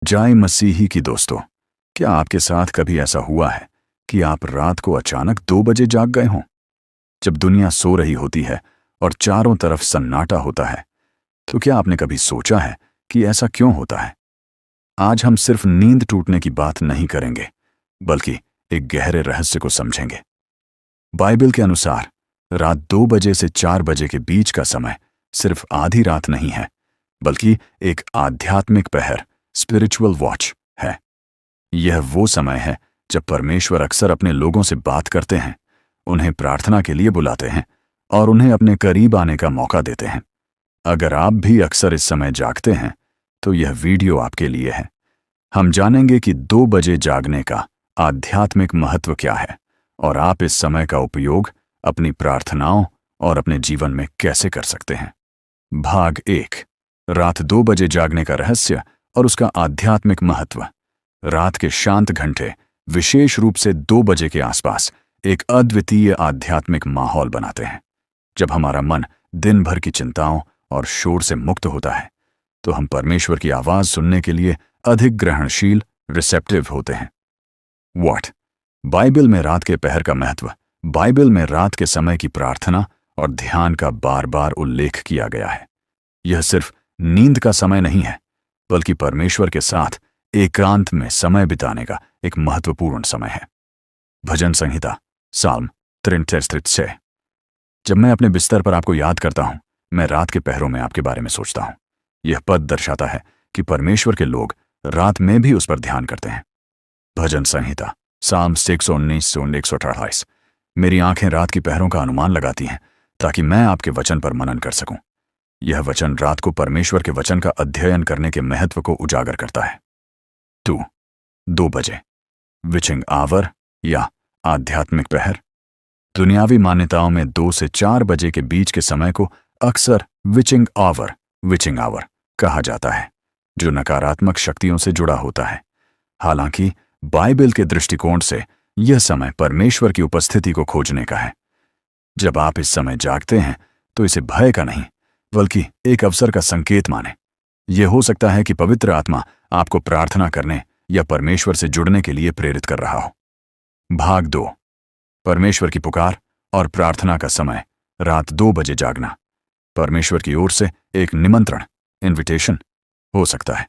जय मसीही की दोस्तों, क्या आपके साथ कभी ऐसा हुआ है कि आप रात को अचानक 2 बजे जाग गए हों? जब दुनिया सो रही होती है और चारों तरफ सन्नाटा होता है, तो क्या आपने कभी सोचा है कि ऐसा क्यों होता है? आज हम सिर्फ नींद टूटने की बात नहीं करेंगे, बल्कि एक गहरे रहस्य को समझेंगे। बाइबल के अनुसार रात 2 बजे से 4 बजे के बीच का समय सिर्फ आधी रात नहीं है, बल्कि एक आध्यात्मिक पहर, स्पिरिचुअल वॉच है। यह वो समय है जब परमेश्वर अक्सर अपने लोगों से बात करते हैं, उन्हें प्रार्थना के लिए बुलाते हैं और उन्हें अपने करीब आने का मौका देते हैं। अगर आप भी अक्सर इस समय जागते हैं, तो यह वीडियो आपके लिए है। हम जानेंगे कि 2 बजे जागने का आध्यात्मिक महत्व क्या है और आप इस समय का उपयोग अपनी प्रार्थनाओं और अपने जीवन में कैसे कर सकते हैं। भाग 1, रात 2 बजे जागने का रहस्य और उसका आध्यात्मिक महत्व। रात के शांत घंटे, विशेष रूप से 2 बजे के आसपास, एक अद्वितीय आध्यात्मिक माहौल बनाते हैं। जब हमारा मन दिन भर की चिंताओं और शोर से मुक्त होता है, तो हम परमेश्वर की आवाज सुनने के लिए अधिक ग्रहणशील, रिसेप्टिव होते हैं। व्हाट? बाइबल में रात के पहर का महत्व। बाइबल में रात के समय की प्रार्थना और ध्यान का बार बार उल्लेख किया गया है। यह सिर्फ नींद का समय नहीं है, बल्कि परमेश्वर के साथ एकांत में समय बिताने का एक महत्वपूर्ण समय है। भजन संहिता, साल्म 33:6। जब मैं अपने बिस्तर पर आपको याद करता हूं, मैं रात के पहरों में आपके बारे में सोचता हूं। यह पद दर्शाता है कि परमेश्वर के लोग रात में भी उस पर ध्यान करते हैं। भजन संहिता, साल्म 119-128। मेरी आंखें रात की पहरों का अनुमान लगाती हैं ताकि मैं आपके वचन पर मनन कर सकूं। यह वचन रात को परमेश्वर के वचन का अध्ययन करने के महत्व को उजागर करता है। 2 बजे, विचिंग आवर या आध्यात्मिक पहर। दुनियावी मान्यताओं में 2 से 4 बजे के बीच के समय को अक्सर विचिंग आवर कहा जाता है, जो नकारात्मक शक्तियों से जुड़ा होता है। हालांकि बाइबल के दृष्टिकोण से यह समय परमेश्वर की उपस्थिति को खोजने का है। जब आप इस समय जागते हैं, तो इसे भय का नहीं, बल्कि एक अवसर का संकेत माने। यह हो सकता है कि पवित्र आत्मा आपको प्रार्थना करने या परमेश्वर से जुड़ने के लिए प्रेरित कर रहा हो। भाग 2, परमेश्वर की पुकार और प्रार्थना का समय। रात 2 बजे जागना परमेश्वर की ओर से एक निमंत्रण, इनविटेशन हो सकता है।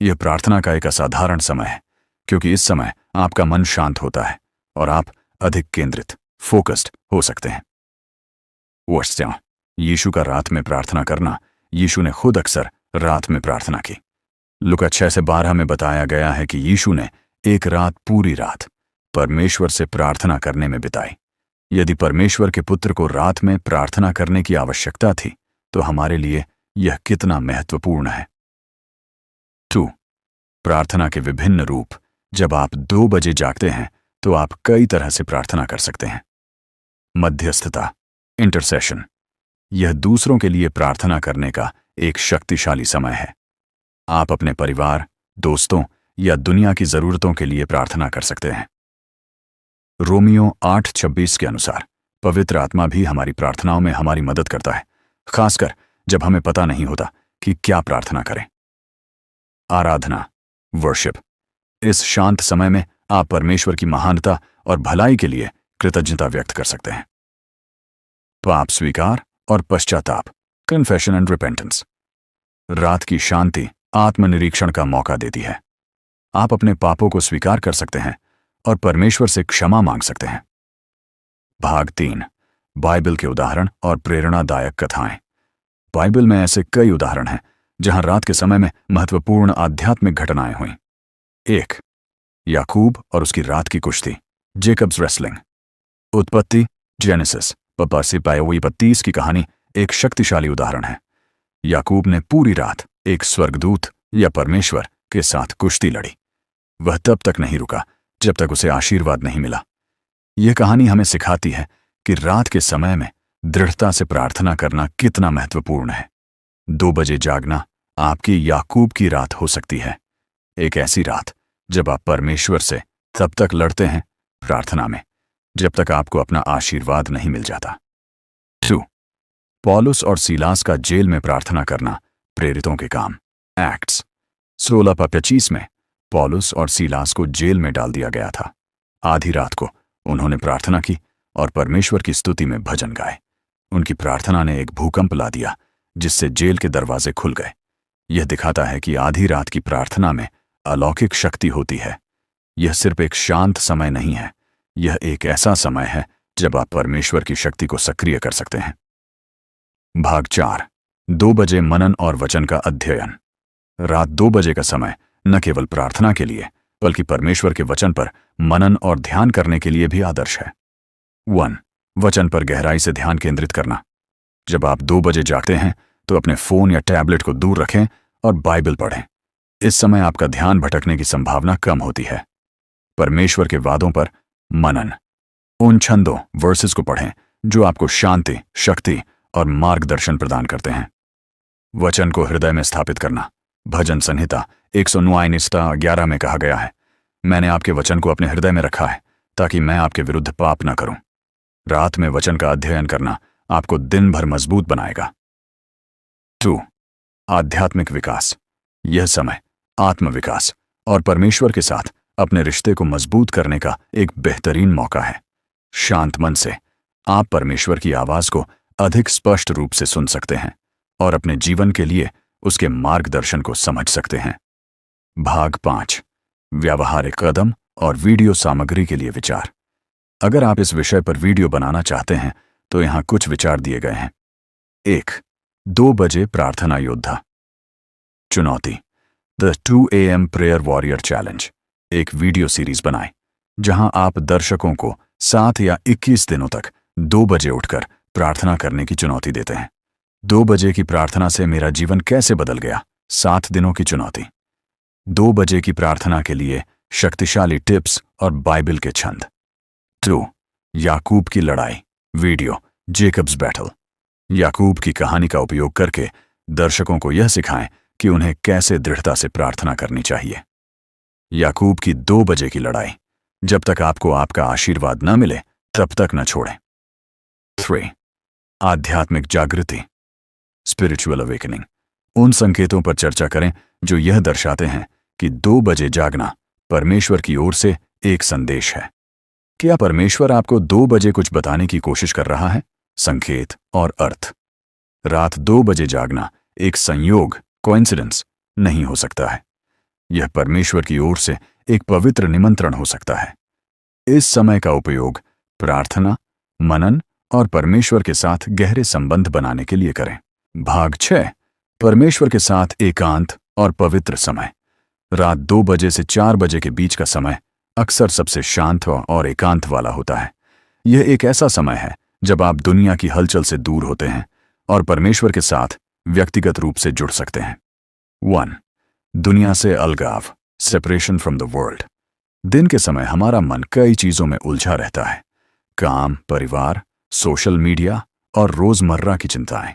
यह प्रार्थना का एक असाधारण समय है, क्योंकि इस समय आपका मन शांत होता है और आप अधिक केंद्रित, फोकस्ड हो सकते हैं। वर्षों यीशु का रात में प्रार्थना करना। यीशु ने खुद अक्सर रात में प्रार्थना की। लुका 6-12 में बताया गया है कि यीशु ने एक रात, पूरी रात परमेश्वर से प्रार्थना करने में बिताई। यदि परमेश्वर के पुत्र को रात में प्रार्थना करने की आवश्यकता थी, तो हमारे लिए यह कितना महत्वपूर्ण है। 2, प्रार्थना के विभिन्न रूप। जब आप 2 बजे जागते हैं, तो आप कई तरह से प्रार्थना कर सकते हैं। मध्यस्थता, इंटरसेशन। यह दूसरों के लिए प्रार्थना करने का एक शक्तिशाली समय है। आप अपने परिवार, दोस्तों या दुनिया की जरूरतों के लिए प्रार्थना कर सकते हैं। रोमियो 8:26 के अनुसार पवित्र आत्मा भी हमारी प्रार्थनाओं में हमारी मदद करता है, खासकर जब हमें पता नहीं होता कि क्या प्रार्थना करें। आराधना, वर्शिप। इस शांत समय में आप परमेश्वर की महानता और भलाई के लिए कृतज्ञता व्यक्त कर सकते हैं। पाप स्वीकार और पश्चाताप, कन्फेशन एंड रिपेंटेंस। रात की शांति आत्मनिरीक्षण का मौका देती है। आप अपने पापों को स्वीकार कर सकते हैं और परमेश्वर से क्षमा मांग सकते हैं। भाग 3, बाइबल के उदाहरण और प्रेरणादायक कथाएं। बाइबल में ऐसे कई उदाहरण हैं जहां रात के समय में महत्वपूर्ण आध्यात्मिक घटनाएं हुईं। 1, याकूब और उसकी रात की कुश्ती, जेकब्स रेसलिंग। उत्पत्ति, जेनेसिस 32 की कहानी एक शक्तिशाली उदाहरण है। याकूब ने पूरी रात एक स्वर्गदूत या परमेश्वर के साथ कुश्ती लड़ी। वह तब तक नहीं रुका जब तक उसे आशीर्वाद नहीं मिला। यह कहानी हमें सिखाती है कि रात के समय में दृढ़ता से प्रार्थना करना कितना महत्वपूर्ण है। 2 बजे जागना आपकी याकूब की रात हो सकती है, एक ऐसी रात जब आप परमेश्वर से तब तक लड़ते हैं प्रार्थना में, जब तक आपको अपना आशीर्वाद नहीं मिल जाता। 2, पौलुस और सीलास का जेल में प्रार्थना करना, प्रेरितों के काम, एक्ट्स 1625 में पौलुस और सीलास को जेल में डाल दिया गया था। आधी रात को उन्होंने प्रार्थना की और परमेश्वर की स्तुति में भजन गाए। उनकी प्रार्थना ने एक भूकंप ला दिया जिससे जेल के दरवाजे खुल गए। यह दिखाता है कि आधी रात की प्रार्थना में अलौकिक शक्ति होती है। यह सिर्फ एक शांत समय नहीं है, यह एक ऐसा समय है जब आप परमेश्वर की शक्ति को सक्रिय कर सकते हैं। भाग 4, 2 बजे मनन और वचन का अध्ययन। रात 2 बजे का समय न केवल प्रार्थना के लिए बल्कि परमेश्वर के वचन पर मनन और ध्यान करने के लिए भी आदर्श है। 1. वचन पर गहराई से ध्यान केंद्रित करना। जब आप 2 बजे जागते हैं तो अपने फोन या टैबलेट को दूर रखें और बाइबल पढ़ें। इस समय आपका ध्यान भटकने की संभावना कम होती है। परमेश्वर के वादों पर मनन। उन छंदों वर्सेस को पढ़ें जो आपको शांति, शक्ति और मार्गदर्शन प्रदान करते हैं। वचन को हृदय में स्थापित करना। भजन संहिता 109:11 में कहा गया है, मैंने आपके वचन को अपने हृदय में रखा है ताकि मैं आपके विरुद्ध पाप न करूं। रात में वचन का अध्ययन करना आपको दिन भर मजबूत बनाएगा। 2. आध्यात्मिक विकास। यह समय आत्मविकास और परमेश्वर के साथ अपने रिश्ते को मजबूत करने का एक बेहतरीन मौका है। शांत मन से आप परमेश्वर की आवाज को अधिक स्पष्ट रूप से सुन सकते हैं और अपने जीवन के लिए उसके मार्गदर्शन को समझ सकते हैं। भाग 5, व्यावहारिक कदम और वीडियो सामग्री के लिए विचार। अगर आप इस विषय पर वीडियो बनाना चाहते हैं तो यहां कुछ विचार दिए गए हैं। 1. 2 बजे प्रार्थना योद्धा। चुनौती, the 2 AM prayer warrior challenge. एक वीडियो सीरीज बनाएं जहां आप दर्शकों को 7 या 21 दिनों तक 2 बजे उठकर प्रार्थना करने की चुनौती देते हैं। 2 बजे की प्रार्थना से मेरा जीवन कैसे बदल गया, 7 दिनों की चुनौती। 2 बजे की प्रार्थना के लिए शक्तिशाली टिप्स और बाइबल के छंद। 2. याकूब की लड़ाई वीडियो, जेकब्स बैटल। याकूब की कहानी का उपयोग करके दर्शकों को यह सिखाएं कि उन्हें कैसे दृढ़ता से प्रार्थना करनी चाहिए। याकूब की 2 बजे की लड़ाई, जब तक आपको आपका आशीर्वाद न मिले तब तक न छोड़ें। 3. आध्यात्मिक जागृति, स्पिरिचुअल अवेकनिंग। उन संकेतों पर चर्चा करें जो यह दर्शाते हैं कि 2 बजे जागना परमेश्वर की ओर से एक संदेश है। क्या परमेश्वर आपको 2 बजे कुछ बताने की कोशिश कर रहा है? संकेत और अर्थ। रात 2 बजे जागना एक संयोग, कोइंसिडेंस नहीं हो सकता है। यह परमेश्वर की ओर से एक पवित्र निमंत्रण हो सकता है। इस समय का उपयोग प्रार्थना, मनन और परमेश्वर के साथ गहरे संबंध बनाने के लिए करें। भाग 6, परमेश्वर के साथ एकांत और पवित्र समय। रात 2 बजे से 4 बजे के बीच का समय अक्सर सबसे शांत और एकांत वाला होता है। यह एक ऐसा समय है जब आप दुनिया की हलचल से दूर होते हैं और परमेश्वर के साथ व्यक्तिगत रूप से जुड़ सकते हैं। 1. दुनिया से अलगाव, सेपरेशन फ्रॉम द वर्ल्ड। दिन के समय हमारा मन कई चीजों में उलझा रहता है। काम, परिवार, सोशल मीडिया और रोजमर्रा की चिंताएं।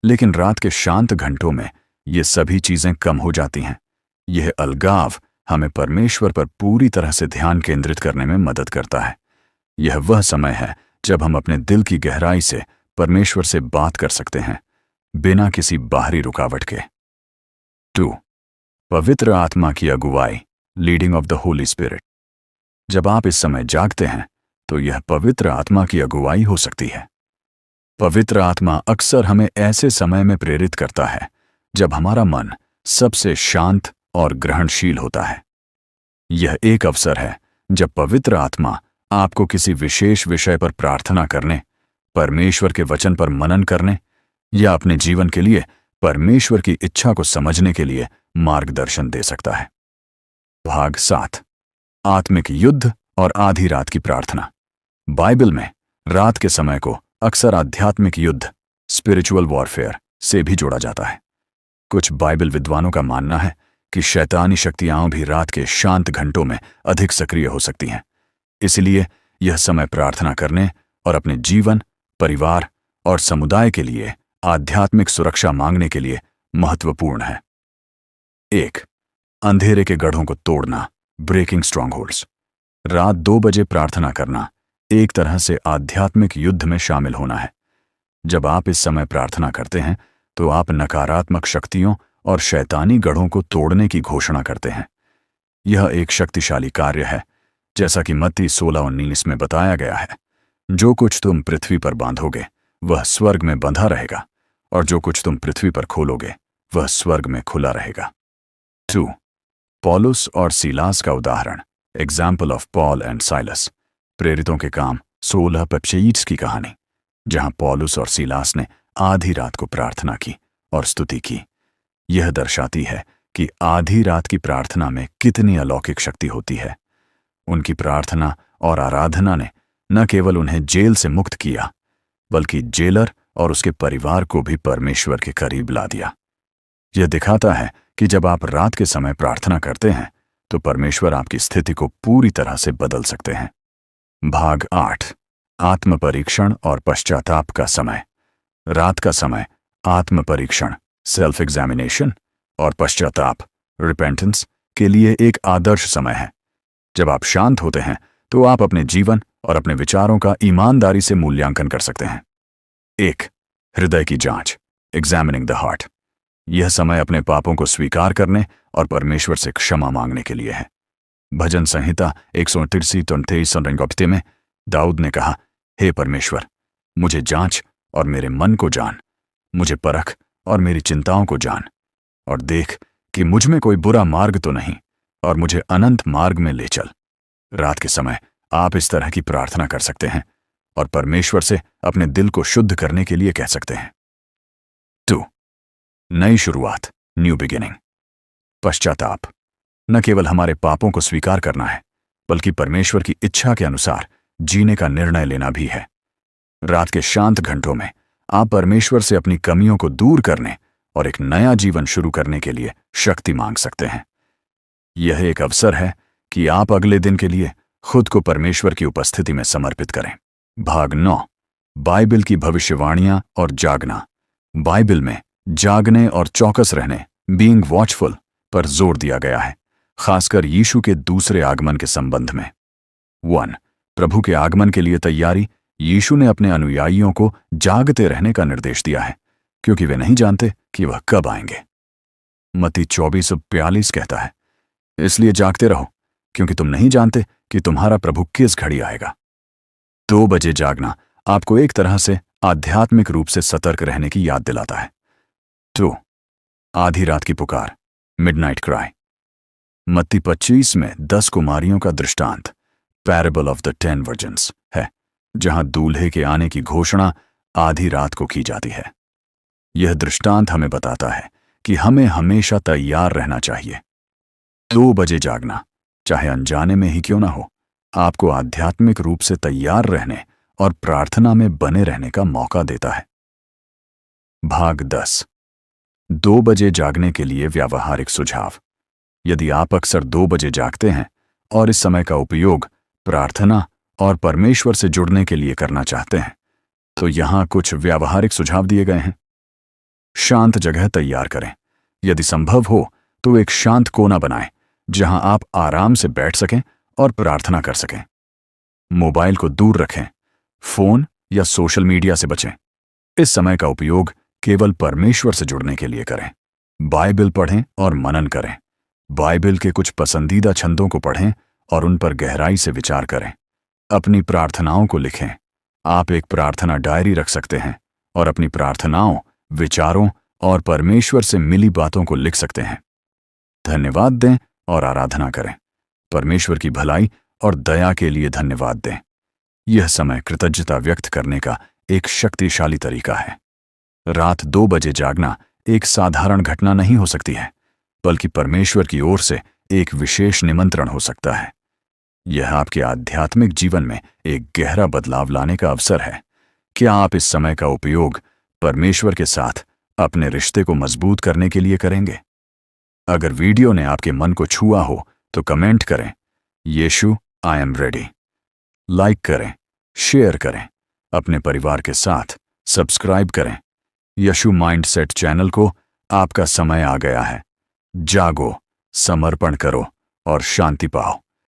लेकिन रात के शांत घंटों में ये सभी चीजें कम हो जाती हैं। यह अलगाव हमें परमेश्वर पर पूरी तरह से ध्यान केंद्रित करने में मदद करता है। यह वह समय है जब हम अपने दिल की गहराई से परमेश्वर से बात कर सकते हैं, बिना किसी बाहरी रुकावट के। 2. पवित्र आत्मा की अगुवाई, leading of the Holi spirit. जब आप इस समय जागते हैं तो यह पवित्र आत्मा की अगुवाई हो सकती है। पवित्र आत्मा अक्सर हमें ऐसे समय में प्रेरित करता है जब हमारा मन सबसे शांत और ग्रहणशील होता है। यह एक अवसर है जब पवित्र आत्मा आपको किसी विशेष विषय पर प्रार्थना करने, परमेश्वर के वचन पर मनन करने या अपने जीवन के लिए परमेश्वर की इच्छा को समझने के लिए मार्गदर्शन दे सकता है। भाग 7, आत्मिक युद्ध और आधी रात की प्रार्थना। बाइबल में रात के समय को अक्सर आध्यात्मिक युद्ध, स्पिरिचुअल वॉरफेयर से भी जोड़ा जाता है। कुछ बाइबल विद्वानों का मानना है कि शैतानी शक्तियां भी रात के शांत घंटों में अधिक सक्रिय हो सकती हैं। इसलिए यह समय प्रार्थना करने और अपने जीवन, परिवार और समुदाय के लिए आध्यात्मिक सुरक्षा मांगने के लिए महत्वपूर्ण है। 1. अंधेरे के गढ़ों को तोड़ना, ब्रेकिंग स्ट्रॉन्गहोल्ड्स। रात 2 बजे प्रार्थना करना एक तरह से आध्यात्मिक युद्ध में शामिल होना है। जब आप इस समय प्रार्थना करते हैं तो आप नकारात्मक शक्तियों और शैतानी गढ़ों को तोड़ने की घोषणा करते हैं। यह एक शक्तिशाली कार्य है, जैसा कि मत्ती 16:19 में बताया गया है। जो कुछ तुम पृथ्वी पर बांधोगे वह स्वर्ग में बंधा रहेगा, और जो कुछ तुम पृथ्वी पर खोलोगे वह स्वर्ग में खुला रहेगा। 2. पौलुस और सीलास का उदाहरण, example of Paul and Silas. प्रेरितों के काम 16 की कहानी, जहां पौलुस और सीलास ने आधी रात को प्रार्थना की और स्तुति की। यह दर्शाती है कि आधी रात की प्रार्थना में कितनी अलौकिक शक्ति होती है। उनकी प्रार्थना और आराधना ने न केवल उन्हें जेल से मुक्त किया, बल्कि जेलर और उसके परिवार को भी परमेश्वर के करीब ला दिया। यह दिखाता है कि जब आप रात के समय प्रार्थना करते हैं तो परमेश्वर आपकी स्थिति को पूरी तरह से बदल सकते हैं। भाग 8, आत्म परीक्षण और पश्चाताप का समय। रात का समय आत्म परीक्षण, सेल्फ एग्जामिनेशन, और पश्चाताप, रिपेंटेंस, के लिए एक आदर्श समय है। जब आप शांत होते हैं तो आप अपने जीवन और अपने विचारों का ईमानदारी से मूल्यांकन कर सकते हैं। 1. हृदय की जांच, एग्जामिनिंग द हार्ट। यह समय अपने पापों को स्वीकार करने और परमेश्वर से क्षमा मांगने के लिए है। भजन संहिता 133 में दाऊद ने कहा, हे परमेश्वर, मुझे जांच और मेरे मन को जान, मुझे परख और मेरी चिंताओं को जान, और देख कि मुझ में कोई बुरा मार्ग तो नहीं, और मुझे अनंत मार्ग में ले चल। रात के समय आप इस तरह की प्रार्थना कर सकते हैं और परमेश्वर से अपने दिल को शुद्ध करने के लिए कह सकते हैं। 2. नई शुरुआत, न्यू बिगिनिंग। पश्चाताप न केवल हमारे पापों को स्वीकार करना है, बल्कि परमेश्वर की इच्छा के अनुसार जीने का निर्णय लेना भी है। रात के शांत घंटों में आप परमेश्वर से अपनी कमियों को दूर करने और एक नया जीवन शुरू करने के लिए शक्ति मांग सकते हैं। यह एक अवसर है कि आप अगले दिन के लिए खुद को परमेश्वर की उपस्थिति में समर्पित करें। भाग 9, बाइबल की भविष्यवाणियां और जागना। बाइबल में जागने और चौकस रहने, बीइंग वॉचफुल, पर जोर दिया गया है, खासकर यीशु के दूसरे आगमन के संबंध में। 1. प्रभु के आगमन के लिए तैयारी। यीशु ने अपने अनुयायियों को जागते रहने का निर्देश दिया है, क्योंकि वे नहीं जानते कि वह कब आएंगे। मत्ती 24:42 कहता है, इसलिए जागते रहो, क्योंकि तुम नहीं जानते कि तुम्हारा प्रभु किस घड़ी आएगा। 2 बजे जागना आपको एक तरह से आध्यात्मिक रूप से सतर्क रहने की याद दिलाता है। 2. आधी रात की पुकार, मिडनाइट क्राई। मत्ती 25 में 10 कुमारियों का दृष्टांत, पैरेबल ऑफ द 10 वर्जिन्स, है, जहां दूल्हे के आने की घोषणा आधी रात को की जाती है। यह दृष्टांत हमें बताता है कि हमें हमेशा तैयार रहना चाहिए। 2 बजे जागना, चाहे अनजाने में ही क्यों ना हो, आपको आध्यात्मिक रूप से तैयार रहने और प्रार्थना में बने रहने का मौका देता है। भाग 10, 2 बजे जागने के लिए व्यावहारिक सुझाव। यदि आप अक्सर 2 बजे जागते हैं और इस समय का उपयोग प्रार्थना और परमेश्वर से जुड़ने के लिए करना चाहते हैं, तो यहां कुछ व्यावहारिक सुझाव दिए गए हैं। शांत जगह तैयार करें। यदि संभव हो तो एक शांत कोना बनाएं जहां आप आराम से बैठ सकें और प्रार्थना कर सकें। मोबाइल को दूर रखें। फोन या सोशल मीडिया से बचें। इस समय का उपयोग केवल परमेश्वर से जुड़ने के लिए करें। बाइबल पढ़ें और मनन करें। बाइबल के कुछ पसंदीदा छंदों को पढ़ें और उन पर गहराई से विचार करें। अपनी प्रार्थनाओं को लिखें। आप एक प्रार्थना डायरी रख सकते हैं और अपनी प्रार्थनाओं, विचारों और परमेश्वर से मिली बातों को लिख सकते हैं। धन्यवाद दें और आराधना करें। परमेश्वर की भलाई और दया के लिए धन्यवाद दें। यह समय कृतज्ञता व्यक्त करने का एक शक्तिशाली तरीका है। रात 2 बजे जागना एक साधारण घटना नहीं हो सकती है, बल्कि परमेश्वर की ओर से एक विशेष निमंत्रण हो सकता है। यह आपके आध्यात्मिक जीवन में एक गहरा बदलाव लाने का अवसर है। क्या आप इस समय का उपयोग परमेश्वर के साथ अपने रिश्ते को मजबूत करने के लिए करेंगे? अगर वीडियो ने आपके मन को छुआ हो तो कमेंट करें, यीशु, आई एम रेडी। लाइक करें, शेयर करें, अपने परिवार के साथ सब्सक्राइब करें। यीशु माइंडसेट चैनल को आपका समय आ गया है। जागो, समर्पण करो और शांति पाओ।